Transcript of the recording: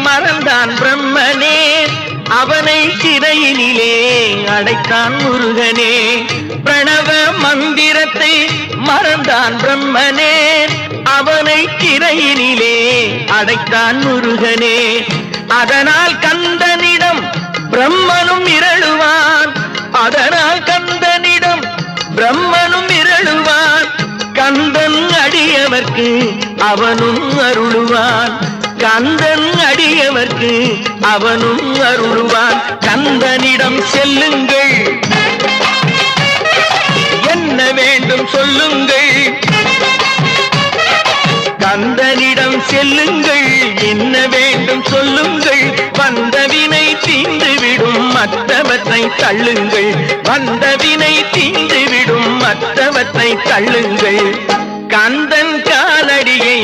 மறந்தான் பிரம்மனே, அவனை சிறையினிலே அடைத்தான் முருகனே. பிரணவ மந்திரத்தை மறந்தான் பிரம்மனே, அவனை சிறையினிலே அடைத்தான் முருகனே. அதனால் கந்தனிடம் பிரம்மனும் மிரளுவான், அதனால் கந்தனிடம் பிரம்மனும் மிரளுவான். கந்தன் அடியவர்க்கு அவனும் அருளுவான், கந்தன் அடியவர்க்கு அவனும் அருளுவான். கந்தனிடம் செல்லுங்கள், என்ன வேண்டும் சொல்லுங்கள். கந்தனிடம் செல்லுங்கள், என்ன வேண்டும் சொல்லுங்கள். வந்தவினை தீந்துவிடும் மற்றவற்றை தள்ளுங்கள், வந்தவினை தீந்துவிடும் மற்றவற்றை தள்ளுங்கள். கந்தன் காலடியை